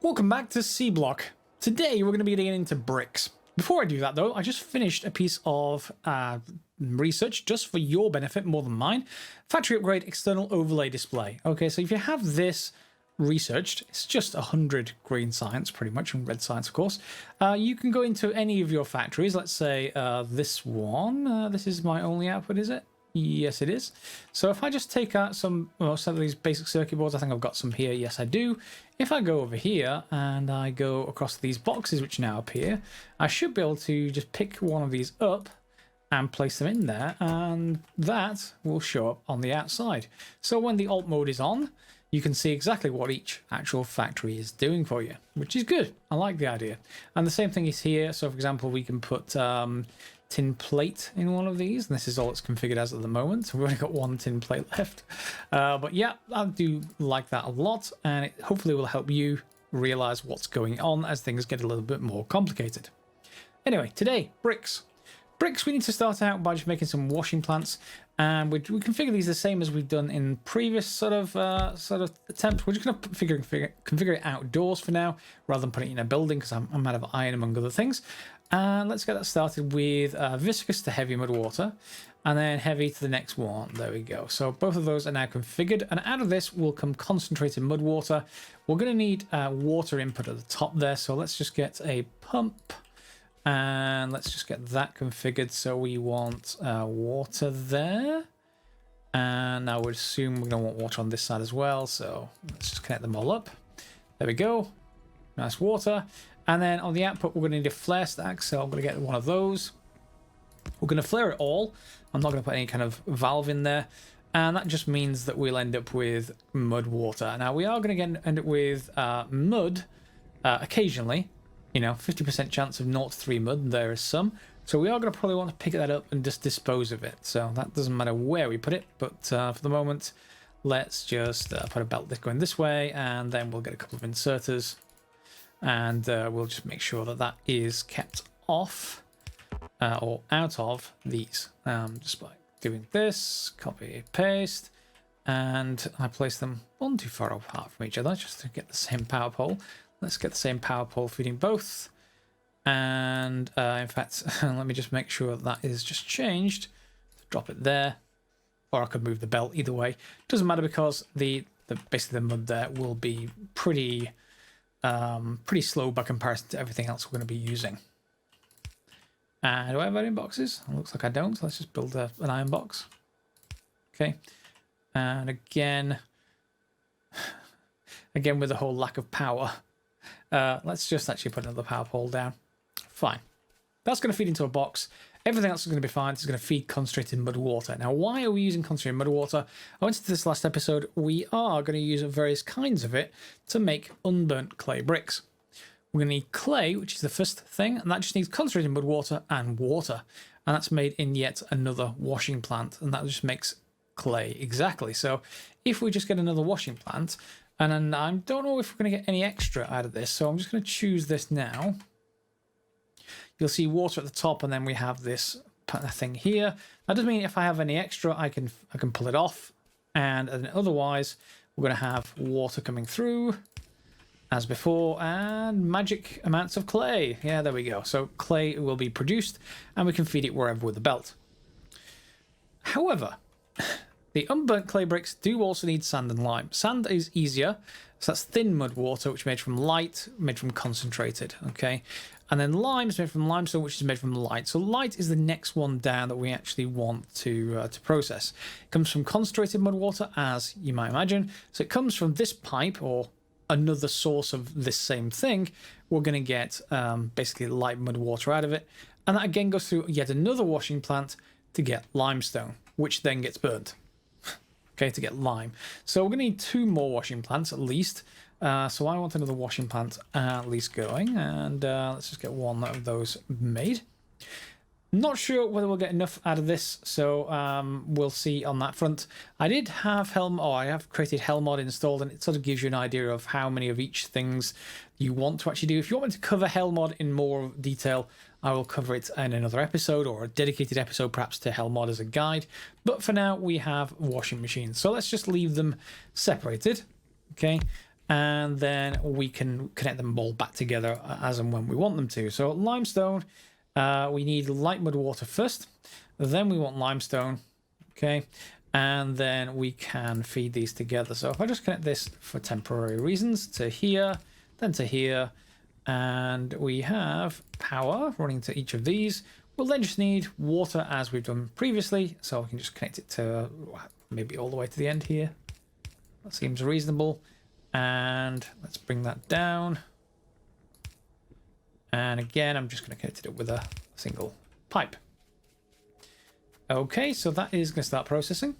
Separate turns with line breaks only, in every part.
Welcome back to Seablock. Today we're going to be getting into bricks. Before I do that though, I just finished a piece of research just for your benefit more than mine. Factory upgrade external overlay display. Okay, so if you have this researched, it's just 100 green science pretty much, and red science of course. You can go into any of your factories. Let's say this one. This is my only output, is it? Yes, it is. So if I just take out some of these basic circuit boards, I think I've got some here. Yes, I do. If I go over here and I go across these boxes which now appear, I should be able to just pick one of these up and place them in there, and that will show up on the outside. So when the alt mode is on, you can see exactly what each actual factory is doing for you, which is good. I like the idea. And the same thing is here. So for example, we can put tin plate in one of these, and this is all it's configured as at the moment. We've only got one tin plate left, but yeah, I do like that a lot, and it hopefully will help you realize what's going on as things get a little bit more complicated. Anyway, today, bricks. We need to start out by just making some washing plants, and we configure these the same as we've done in previous sort of attempt. We're just going to configure it outdoors for now, rather than putting it in a building, because I'm out of iron among other things. And let's get that started with viscous to heavy mud water, and then heavy to the next one. There we go. So both of those are now configured, and out of this will come concentrated mud water. We're going to need water input at the top there, so let's just get a pump, and let's just get that configured. So we want water there, and I would assume we're going to want water on this side as well. So let's just connect them all up. There we go. Nice water. And then on the output, we're going to need a flare stack, so I'm going to get one of those. We're going to flare it all. I'm not going to put any kind of valve in there. And that just means that we'll end up with mud water. Now, we are going to end up with mud occasionally. You know, 50% chance of 0 to 3 mud, there is some. So we are going to probably want to pick that up and just dispose of it. So that doesn't matter where we put it. But for the moment, let's just put a belt going this way. And then we'll get a couple of inserters. And we'll just make sure that that is kept off or out of these, just by doing this, copy, paste, and I place them one too far apart from each other just to get the same power pole. Let's get the same power pole feeding both, and in fact, let me just make sure that is just changed. Drop it there, or I could move the belt. Either way, doesn't matter, because the basically the mud there will be pretty slow by comparison to everything else we're going to be using. Do I have iron boxes? It looks like I don't, so let's just build an iron box. Okay, and again with the whole lack of power, let's just actually put another power pole down. Fine, that's going to feed into a box. Everything else is going to be fine. It's going to feed concentrated mud water. Now, why are we using concentrated mud water? I went into this last episode. We are going to use various kinds of it to make unburnt clay bricks. We're going to need clay, which is the first thing, and that just needs concentrated mud water and water. And that's made in yet another washing plant, and that just makes clay. Exactly. So if we just get another washing plant, and then I don't know if we're going to get any extra out of this, so I'm just going to choose this now. You'll see water at the top, and then we have this thing here. That doesn't mean if I have any extra, I can pull it off. And then otherwise, we're going to have water coming through as before, and magic amounts of clay. Yeah, there we go. So clay will be produced, and we can feed it wherever with the belt. However, the unburnt clay bricks do also need sand and lime. Sand is easier, so that's thin mud water, which is made from light, made from concentrated. Okay. And then lime is made from limestone, which is made from light. So light is the next one down that we actually want to process. It comes from concentrated mud water, as you might imagine. So it comes from this pipe or another source of this same thing. We're going to get basically light mud water out of it. And that again goes through yet another washing plant to get limestone, which then gets burnt. Okay, to get lime. So we're going to need 2 more washing plants at least. So I want another washing plant at least going, and let's just get one of those made. Not sure whether we'll get enough out of this, so we'll see on that front. I did have I have created Hellmod installed, and it sort of gives you an idea of how many of each things you want to actually do. If you want me to cover Hellmod in more detail, I will cover it in another episode, or a dedicated episode perhaps to Hellmod as a guide. But for now, we have washing machines, so let's just leave them separated. Okay. and then we can connect them all back together as and when we want them to. So limestone, we need light mud water first, then we want limestone, okay, and then we can feed these together. So if I just connect this for temporary reasons to here, then to here, and we have power running to each of these. We'll then just need water as we've done previously, so we can just connect it to maybe all the way to the end here. That seems reasonable. And let's bring that down. And again, I'm just going to connect it with a single pipe. Okay, so that is going to start processing.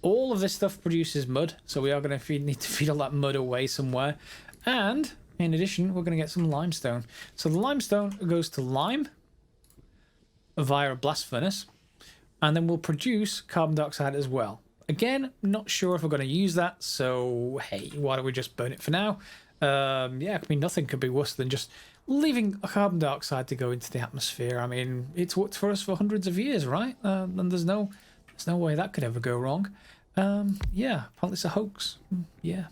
All of this stuff produces mud, so we are going to need to feed all that mud away somewhere. And in addition, we're going to get some limestone. So the limestone goes to lime via a blast furnace, and then we'll produce carbon dioxide as well. Again, not sure if we're going to use that, so hey, why don't we just burn it for now? Yeah, I mean, nothing could be worse than just leaving carbon dioxide to go into the atmosphere. I mean, it's worked for us for hundreds of years, right? And there's no way that could ever go wrong. Yeah, apparently it's a hoax. Yeah.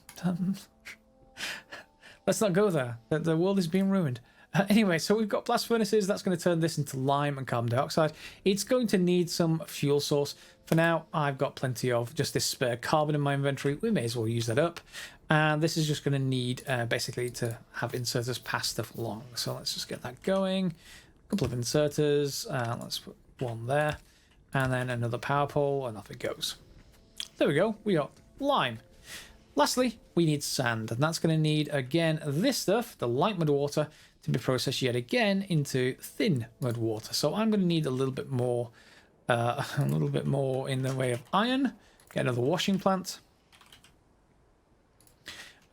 Let's not go there. The world is being ruined. Anyway, so we've got blast furnaces. That's going to turn this into lime and carbon dioxide. It's going to need some fuel source. For now, I've got plenty of just this spare carbon in my inventory. We may as well use that up. And this is just going to need basically to have inserters pass stuff along. So let's just get that going. A couple of inserters. Let's put one there. And then another power pole, and off it goes. There we go. We got lime. Lastly, we need sand. And that's going to need, again, this stuff, the light mud water, to be processed yet again into thin mud water. So I'm going to need a little bit more in the way of iron. Get another washing plant.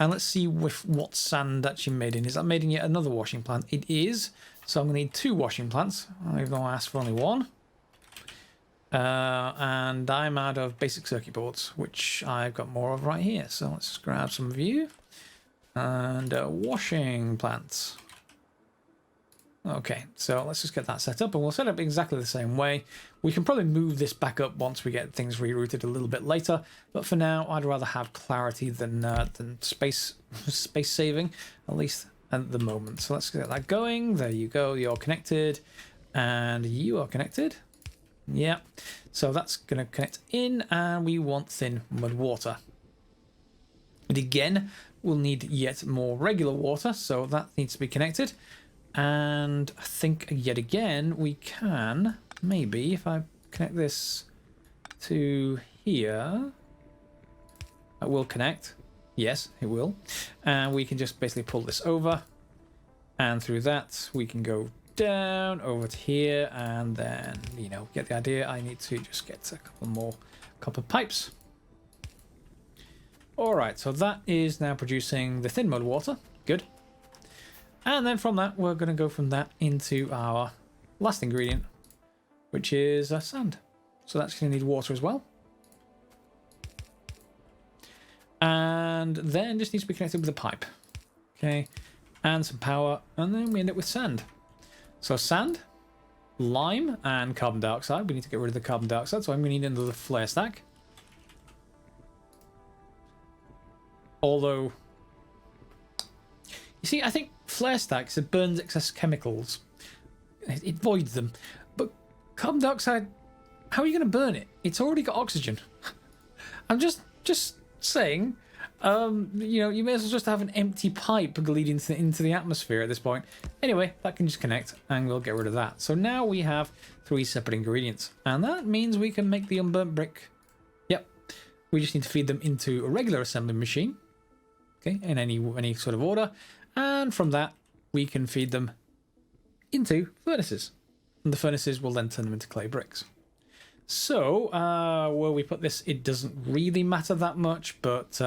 And let's see with what sand actually made in. Is that made in yet another washing plant? It is. So I'm going to need 2 washing plants. Even though I asked for only 1. And I'm out of basic circuit boards, which I've got more of right here. So let's just grab some of you. And washing plants. Okay, so let's just get that set up, and we'll set up exactly the same way. We can probably move this back up once we get things rerouted a little bit later, but for now, I'd rather have clarity than space saving, at least at the moment. So let's get that going. There you go. You're connected, and you are connected. Yeah. So that's going to connect in, and we want thin mud water. And again, we'll need yet more regular water, so that needs to be connected. And I think yet again we can maybe, if I connect this to here, that will connect. Yes, it will. And we can just basically pull this over, and through that we can go down over to here, and then, you know, get the idea. I need to just get a couple more copper pipes. All right, so that is now producing the thin mud water. Good. And then from that, we're going to go from that into our last ingredient, which is sand. So that's going to need water as well. And then just needs to be connected with a pipe. Okay. And some power. And then we end up with sand. So sand, lime, and carbon dioxide. We need to get rid of the carbon dioxide. So I'm going to need another flare stack. Although, you see, I think flare stacks, it burns excess chemicals. It voids them. But carbon dioxide, how are you going to burn it? It's already got oxygen. I'm just saying, you know, you may as well just have an empty pipe leading into the atmosphere at this point. Anyway, that can just connect, and we'll get rid of that. So now we have 3 separate ingredients, and that means we can make the unburnt brick. Yep. We just need to feed them into a regular assembly machine. Okay, in any sort of order. And from that, we can feed them into furnaces. And the furnaces will then turn them into clay bricks. So, where we put this, it doesn't really matter that much, but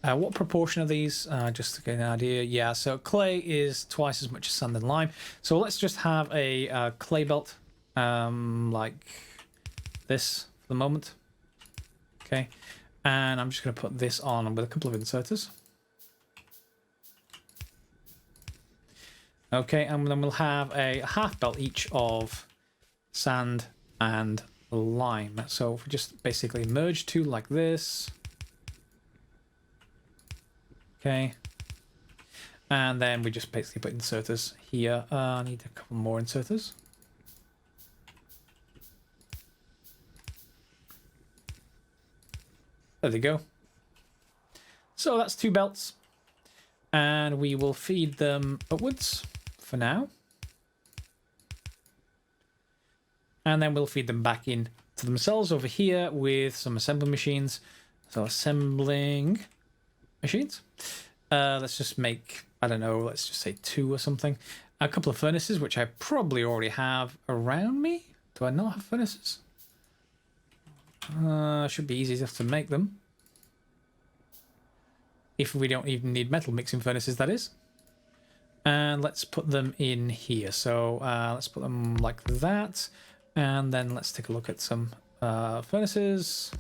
what proportion of these? Just to get an idea. Yeah, so clay is twice as much as sand and lime. So let's just have a clay belt like this for the moment. Okay, and I'm just going to put this on with a couple of inserters. Okay, and then we'll have a half belt each of sand and lime. So if we just basically merge 2 like this. Okay. And then we just basically put inserters here. I need a couple more inserters. There they go. So that's 2 belts. And we will feed them upwards for now. And then we'll feed them back in to themselves over here with some assembly machines. So assembling machines. Let's just make, I don't know, let's just say 2 or something. A couple of furnaces, which I probably already have around me. Do I not have furnaces? Should be easy enough to make them. If we don't even need metal mixing furnaces, that is. And let's put them in here. So let's put them like that. And then let's take a look at some furnaces.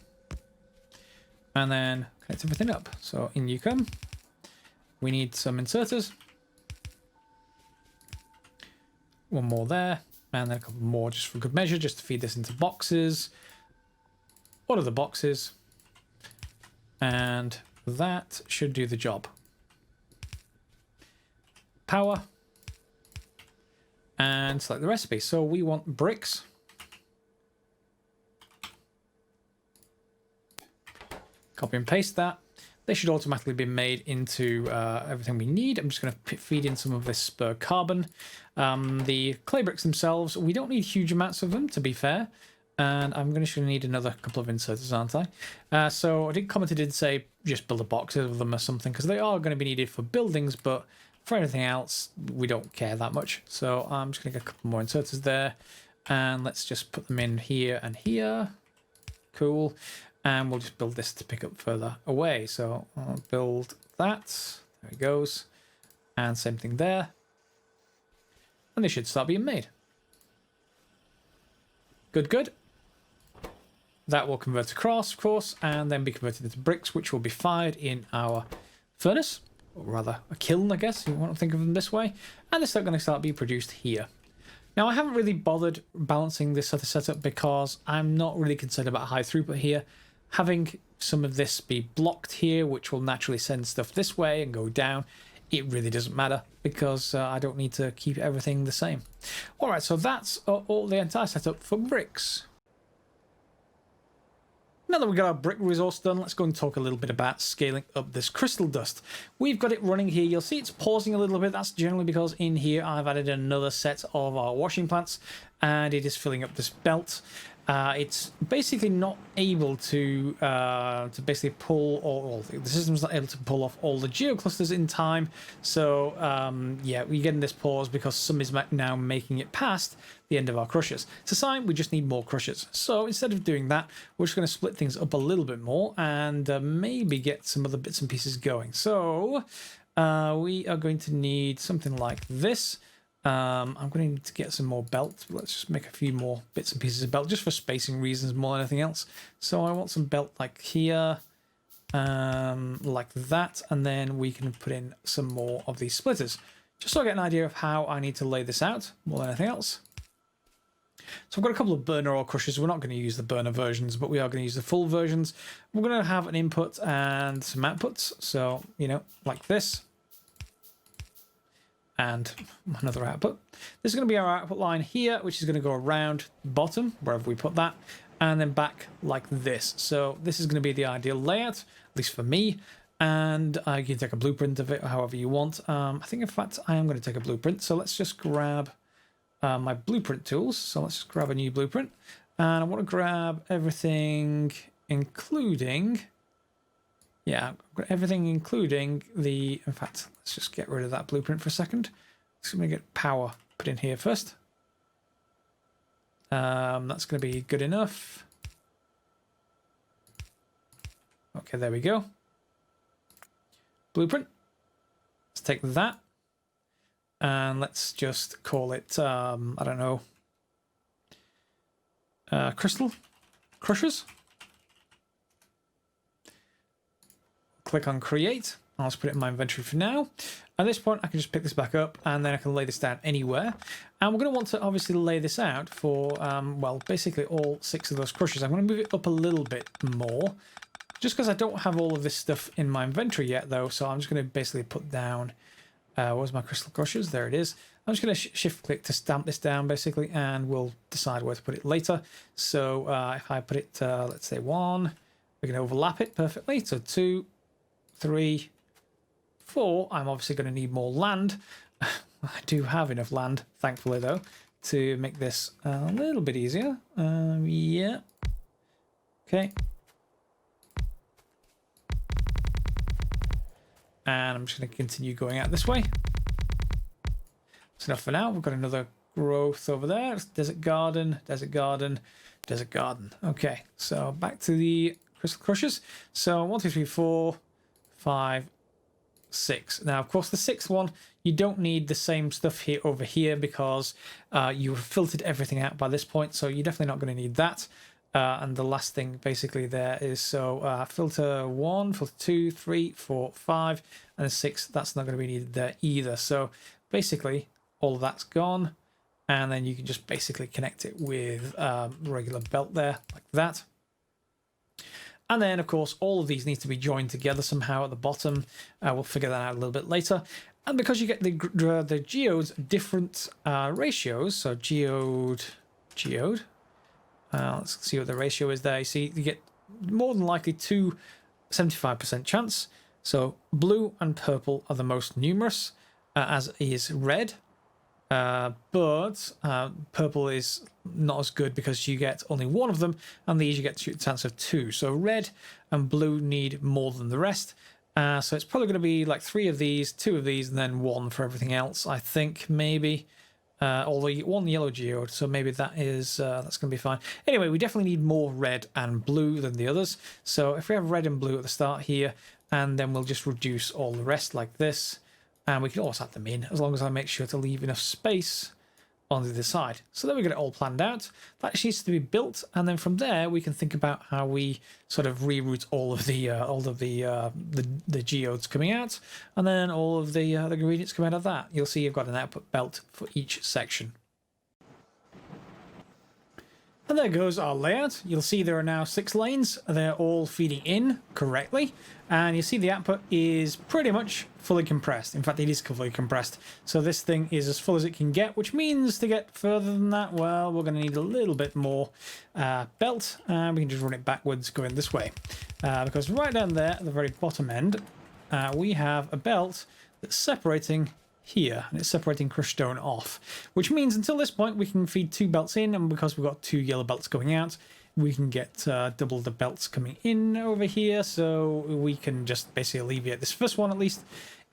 And then connect everything up. So in you come. We need some inserters. 1 more there. And then a couple more just for good measure, just to feed this into boxes. Order the boxes. And that should do the job. Power. And select the recipe. So we want bricks. Copy and paste that. They should automatically be made into everything we need. I'm just going to feed in some of this spur carbon. The clay bricks themselves, we don't need huge amounts of them, to be fair. And I'm going to need another couple of inserters, aren't I? So I did comment, it did say just build a box of them or something, because they are going to be needed for buildings, but for anything else, we don't care that much. So I'm just going to get a couple more inserters there. And let's just put them in here and here. Cool. And we'll just build this to pick up further away. So I'll build that. There it goes. And same thing there. And they should start being made. Good, good. That will convert across, of course, and then be converted into bricks, which will be fired in our furnace. Or rather, a kiln, I guess, if you want to think of them this way. And they're going to start being produced here. Now, I haven't really bothered balancing this other setup because I'm not really concerned about high throughput here. Having some of this be blocked here, which will naturally send stuff this way and go down, it really doesn't matter because I don't need to keep everything the same. All right, so that's all the entire setup for bricks. Now that we've got our brick resource done, let's go and talk a little bit about scaling up this crystal dust. We've got it running here. You'll see it's pausing a little bit. That's generally because in here I've added another set of our washing plants and it is filling up this belt. It's basically not able to basically pull all the system's not able to pull off all the geoclusters in time. So yeah, we're getting this pause because some is now making it past the end of our crushers. It's a sign we just need more crushers. So instead of doing that, we're just going to split things up a little bit more and maybe get some other bits and pieces going. So we are going to need something like this. I'm going to need to get some more belt. Let's just make a few more bits and pieces of belt just for spacing reasons more than anything else. So I want some belt like here, like that, and then we can put in some more of these splitters just so I get an idea of how I need to lay this out more than anything else. So I've got a couple of burner ore crushers. We're not going to use the burner versions, but we are going to use the full versions. We're going to have an input and some outputs. So, you know, like this. And another output. This is going to be our output line here, which is going to go around the bottom, wherever we put that, and then back like this. So this is going to be the ideal layout, at least for me. And you can take a blueprint of it however you want. I think, in fact, I am going to take a blueprint. So let's just grab my blueprint tools. So let's just grab a new blueprint. And I want to grab everything, including... Yeah, everything including the... In fact, let's just get rid of that blueprint for a second. Just going to get power put in here first. That's going to be good enough. Okay, there we go. Blueprint. Let's take that. And let's just call it, I don't know, crystal crushers. Click on create. I'll just put it in my inventory for now. At this point, I can just pick this back up and then I can lay this down anywhere. And we're going to want to obviously lay this out for, well, basically all 6 of those crushers. I'm going to move it up a little bit more just because I don't have all of this stuff in my inventory yet, though. So I'm just going to basically put down, where's my crystal crushers? There it is. I'm just going to shift click to stamp this down, basically, and we'll decide where to put it later. So if I put it, let's say 1, we're going to overlap it perfectly. So 2, 3, 4. I'm obviously going to need more land. I do have enough land, thankfully, though, to make this a little bit easier. Yeah. Okay. And I'm just going to continue going out this way. That's enough for now. We've got another growth over there. It's desert garden, desert garden, desert garden. Okay, so back to the crystal crushers. So 1, 2, 3, 4, 5, 6. Now, of course, the 6th one, you don't need the same stuff here over here because you've filtered everything out by this point, so you're definitely not going to need that. And the last thing basically there is, so filter 1, filter 2, 3, 4, 5, and 6, that's not going to be needed there either. So basically, all of that's gone, and then you can just basically connect it with regular belt there, like that. And then, of course, all of these need to be joined together somehow at the bottom. We'll figure that out a little bit later. And because you get the geodes different ratios, so geode, let's see what the ratio is there. You see, you get more than likely 75% chance. So blue and purple are the most numerous, as is red. But purple is not as good because you get only 1 of them, and these you get a chance of 2. So red and blue need more than the rest. So it's probably going to be like 3 of these, 2 of these, and then 1 for everything else, I think, maybe. Although 1 yellow geode, so maybe that is that's going to be fine. Anyway, we definitely need more red and blue than the others. So if we have red and blue at the start here, and then we'll just reduce all the rest like this. And we can always add them in, as long as I make sure to leave enough space on the other side. So then we get it all planned out. That needs to be built, and then from there we can think about how we sort of reroute all of the geodes coming out, and then all of the ingredients come out of that. You'll see you've got an output belt for each section. And there goes our layout. You'll see there are now 6 lanes. They're all feeding in correctly. And you see the output is pretty much fully compressed. In fact, it is fully compressed. So this thing is as full as it can get, which means to get further than that, well, we're going to need a little bit more belt. And we can just run it backwards going this way. Because right down there at the very bottom end, we have a belt that's separating here, and it's separating crushed stone off, which means until this point we can feed 2 belts in, and because we've got 2 yellow belts going out, we can get double the belts coming in over here, so we can just basically alleviate this first one at least,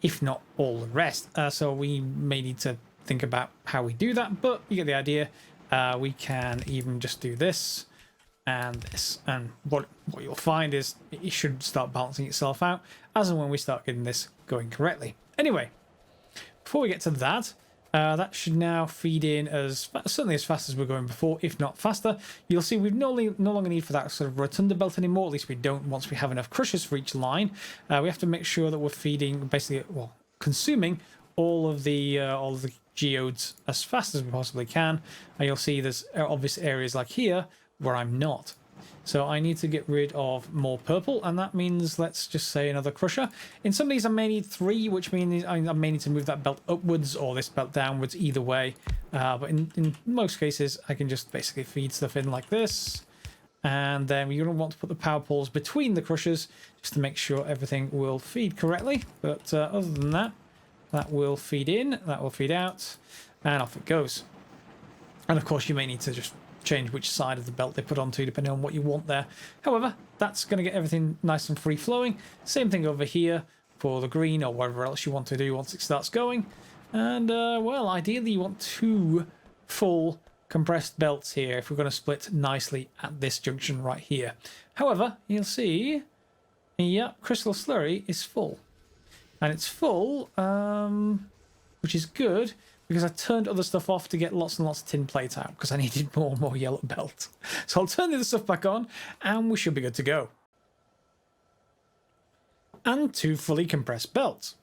if not all the rest. So we may need to think about how we do that, but you get the idea. We can even just do this and this, and what you'll find is it should start balancing itself out as and when we start getting this going correctly. Anyway, before we get to that, that should now feed in certainly as fast as we're going before, if not faster. You'll see we've no longer need for that sort of rotunda belt anymore. At least we don't once we have enough crushers for each line. We have to make sure that we're feeding, basically, well, consuming all of the geodes as fast as we possibly can. And you'll see there's obvious areas like here where I'm not. So I need to get rid of more purple, and that means, let's just say, another crusher. In some of these I may need 3, which means I may need to move that belt upwards or this belt downwards, either way. But in most cases, I can just basically feed stuff in like this. And then you're going to want to put the power poles between the crushers just to make sure everything will feed correctly. But other than that, that will feed in, that will feed out, and off it goes. And of course, you may need to just change which side of the belt they put onto depending on what you want there. However, that's going to get everything nice and free flowing. Same thing over here for the green or whatever else you want to do once it starts going. And well, ideally you want 2 full compressed belts here if we're going to split nicely at this junction right here. However, you'll see, yeah, crystal slurry is full, and it's full, which is good, because I turned other stuff off to get lots and lots of tin plate out because I needed more and more yellow belt. So I'll turn the other stuff back on and we should be good to go. And 2 fully compressed belts.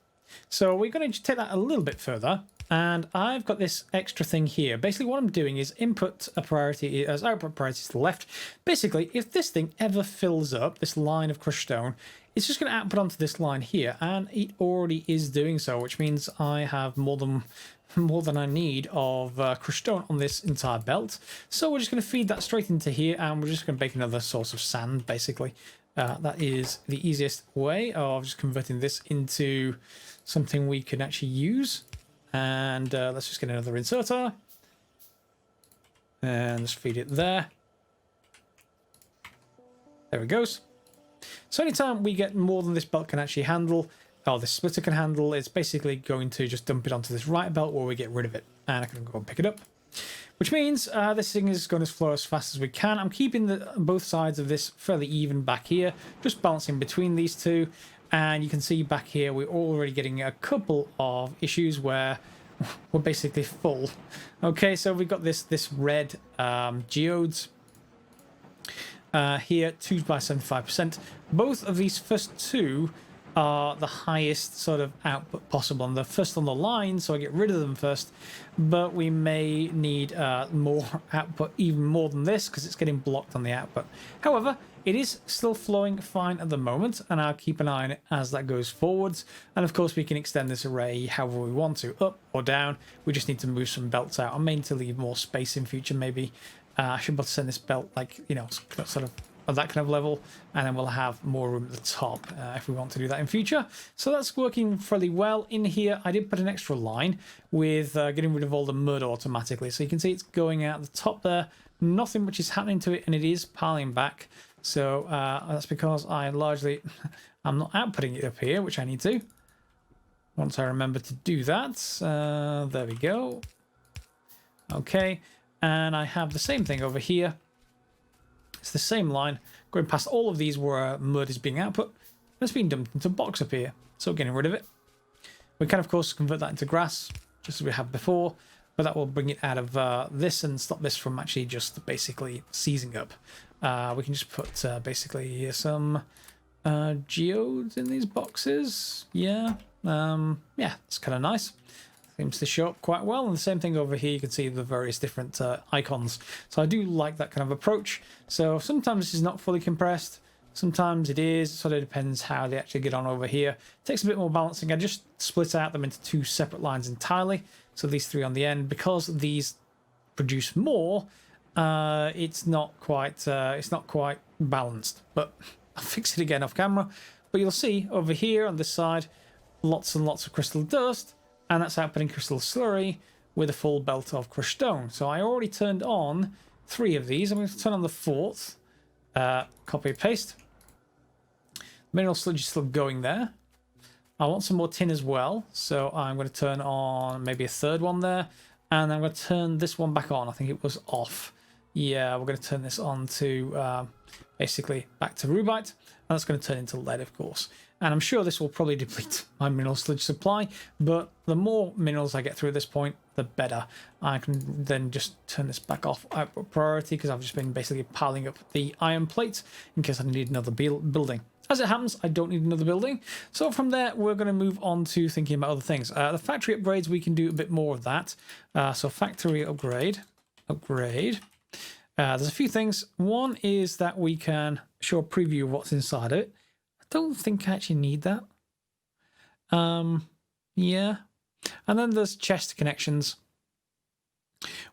So we're going to take that a little bit further. And I've got this extra thing here. Basically what I'm doing is input a priority as output priority to the left. Basically, if this thing ever fills up, this line of crushed stone, it's just going to output onto this line here, and it already is doing so, which means I have more than I need of crushed stone on this entire belt. So we're just going to feed that straight into here, and we're just going to make another source of sand, basically. That is the easiest way of just converting this into something we can actually use. And let's just get another inserter. And just feed it there. There it goes. So anytime we get more than this belt can actually handle, or this splitter can handle, it's basically going to just dump it onto this right belt where we get rid of it. And I can go and pick it up. Which means this thing is going to flow as fast as we can. I'm keeping both sides of this fairly even back here, just balancing between these two. And you can see back here we're already getting a couple of issues where we're basically full. Okay, so we've got this red geodes here, 2 by 75%. Both of these first two are the highest sort of output possible. And they're first on the line, so I get rid of them first. But we may need more output, even more than this, because it's getting blocked on the output. However, it is still flowing fine at the moment, and I'll keep an eye on it as that goes forwards. And of course, we can extend this array however we want to, up or down. We just need to move some belts out. I may need to leave more space in future, maybe. I should be able to send this belt, like, you know, sort of at that kind of level, and then we'll have more room at the top if we want to do that in future. So that's working fairly well. In here, I did put an extra line with getting rid of all the mud automatically. So you can see it's going out the top there. Nothing much is happening to it, and it is piling back. So that's because I'm not outputting it up here, which I need to. Once I remember to do that. There we go. Okay, and I have the same thing over here. It's the same line going past all of these where mud is being output, and it's being dumped into a box up here. So getting rid of it. We can of course convert that into grass, just as we have before, but that will bring it out of this and stop this from actually just basically seizing up. We can just put basically some geodes in these boxes. Yeah, yeah, it's kind of nice. Seems to show up quite well. And the same thing over here, you can see the various different icons. So I do like that kind of approach. So sometimes this is not fully compressed, sometimes it is. It sort of depends how they actually get on over here. It takes a bit more balancing. I just split out them into two separate lines entirely. So these three on the end, because these produce more, it's not quite balanced. But I'll fix it again off camera. But you'll see over here on this side, lots and lots of crystal dust. And that's outputting crystal slurry with a full belt of crushed stone. So I already turned on 3 of these. I'm going to turn on the 4th. Copy and paste. Mineral sludge is still going there. I want some more tin as well. So I'm going to turn on maybe a 3rd one there. And I'm going to turn this one back on. I think it was off. Yeah, we're going to turn this on to basically back to rubite. And that's going to turn into lead, of course. And I'm sure this will probably deplete my mineral sludge supply, but the more minerals I get through at this point, the better. I can then just turn this back off output priority because I've just been basically piling up the iron plates in case I need another building. As it happens, I don't need another building. So from there, we're going to move on to thinking about other things. The factory upgrades, we can do a bit more of that. So factory upgrade. There's a few things. One is that we can show a preview of what's inside it. I don't think I actually need that. Yeah. And then there's chest connections,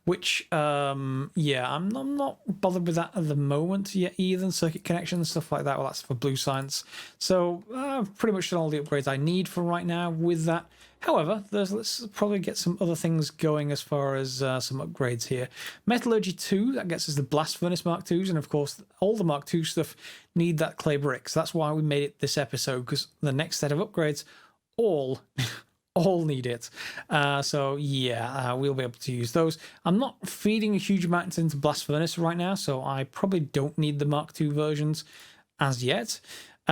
which, yeah, I'm not bothered with that at the moment yet either. Circuit connections, stuff like that. Well, that's for blue science. So I've pretty much done all the upgrades I need for right now with that. However, let's probably get some other things going as far as some upgrades here. Metallurgy 2, that gets us the blast furnace Mark 2s, and of course all the Mark 2 stuff need that clay bricks. That's why we made it this episode, because the next set of upgrades all need it. So yeah, we'll be able to use those. I'm not feeding a huge amount into blast furnace right now, so I probably don't need the Mark 2 versions as yet.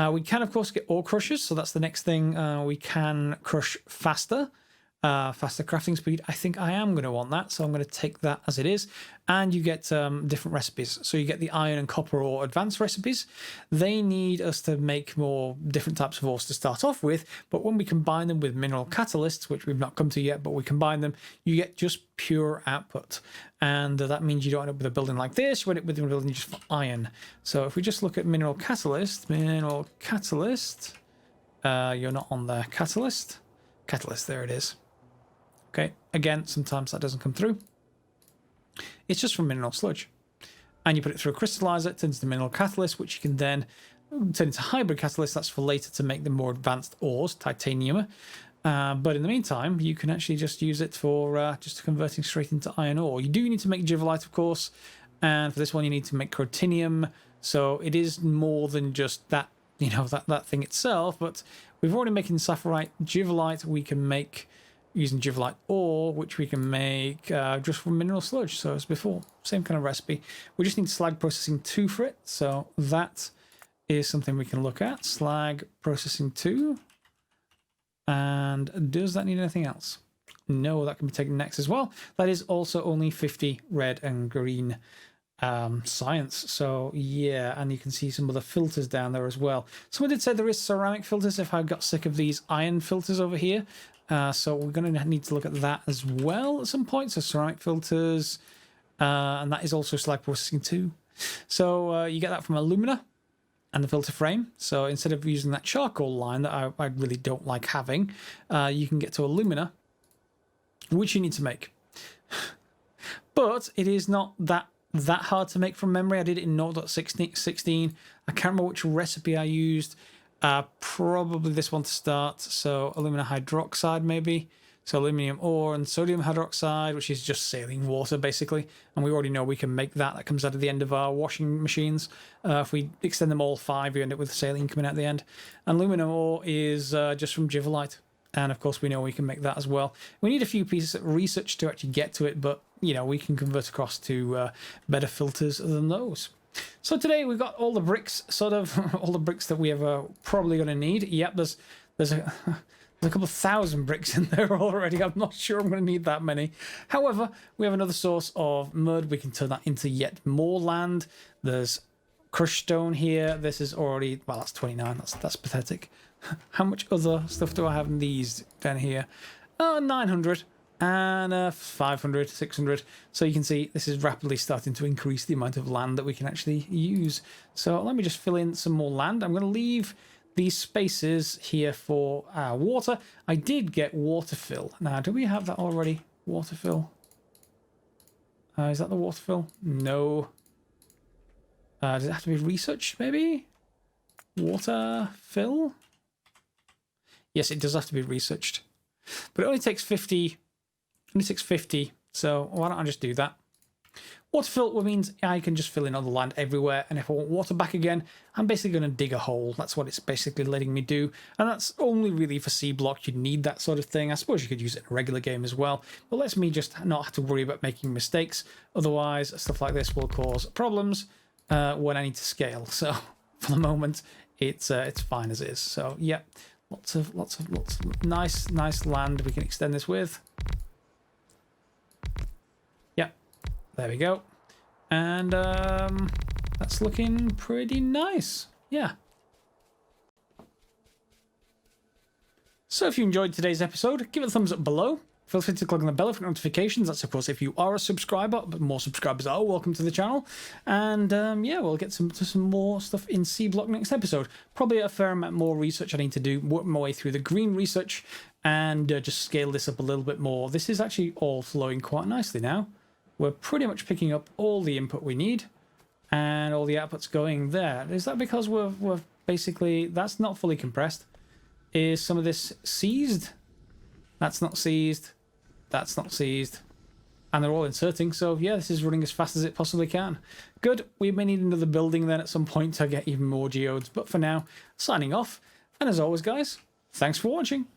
We can, of course, get ore crushers, so that's the next thing. We can crush faster. faster crafting speed. I think I am going to want that, so I'm going to take that as it is. And you get different recipes. So you get the iron and copper ore advanced recipes. They need us to make more different types of ores to start off with, but when we combine them with mineral catalysts, which we've not come to yet, but we combine them, you get just pure output. And that means you don't end up with a building like this, you end up with a building just for iron. So if we just look at mineral catalyst, you're not on there. Catalyst, there it is. Okay, again, sometimes that doesn't come through. It's just from mineral sludge. And you put it through a crystallizer, it turns into mineral catalyst, which you can then turn into hybrid catalyst. That's for later to make the more advanced ores, titanium. But in the meantime, you can actually just use it for just converting straight into iron ore. You do need to make Geolite, of course. And for this one, you need to make Crotinium. So it is more than just that, that thing itself. But we've already making Saphirite, Geolite. We can make using Geolite ore, which we can make just from mineral sludge. So as before, same kind of recipe. We just need slag processing 2 for it. So that is something we can look at. Slag processing 2. And does that need anything else? No, that can be taken next as well. That is also only 50 red and green science. So yeah, and you can see some of the filters down there as well. Someone did say there is ceramic filters if I got sick of these iron filters over here. So we're going to need to look at that as well at some point. So ceramic filters, and that is also slag processing 2. So you get that from alumina and the filter frame. So instead of using that charcoal line that I really don't like having, you can get to alumina, which you need to make. But it is not that hard to make from memory. I did it in 0.16. I can't remember which recipe I used. Probably this one to start. So alumina hydroxide maybe. So aluminium ore and sodium hydroxide, which is just saline water basically. And we already know we can make that. That comes out of the end of our washing machines. If we extend them all 5, we end up with saline coming out the end. And aluminum ore is just from Geolite. And of course we know we can make that as well. We need a few pieces of research to actually get to it, but we can convert across to better filters than those. So today we've got all the bricks, sort of all the bricks that we are probably going to need. Yep, there's a couple of thousand bricks in there already. I'm not sure I'm going to need that many. However, we have another source of mud. We can turn that into yet more land. There's crushed stone here. This is already, well, that's 29. That's pathetic. How much other stuff do I have in these down here? 900 and 500, 600. So you can see this is rapidly starting to increase the amount of land that we can actually use. So let me just fill in some more land. I'm going to leave these spaces here for water. I did get water fill. Now, do we have that already? Water fill. Is that the water fill? No. Does it have to be researched, maybe? Water fill? Yes, it does have to be researched. But it only takes 50. Only takes 50. So why don't I just do that? Water fill means I can just fill in on the land everywhere, and if I want water back again, I'm basically going to dig a hole. That's what it's basically letting me do, and that's only really for Seablock. You need that sort of thing. I suppose you could use it in a regular game as well, but lets me just not have to worry about making mistakes. Otherwise, stuff like this will cause problems when I need to scale. So for the moment, it's fine as it is. So yeah, lots of nice land we can extend this with. There we go. And that's looking pretty nice. Yeah. So if you enjoyed today's episode, give it a thumbs up below. Feel free to click on the bell for notifications. That's, of course, if you are a subscriber, but more subscribers are welcome to the channel. And yeah, we'll get to some more stuff in Seablock next episode. Probably a fair amount more research I need to do, work my way through the green research, and just scale this up a little bit more. This is actually all flowing quite nicely now. We're pretty much picking up all the input we need, and all the output's going there. Is that because we're basically, that's not fully compressed? Is some of this seized? That's not seized. That's not seized. And they're all inserting, so yeah, this is running as fast as it possibly can. Good, we may need another building then at some point to get even more geodes, but for now, signing off. And as always, guys, thanks for watching.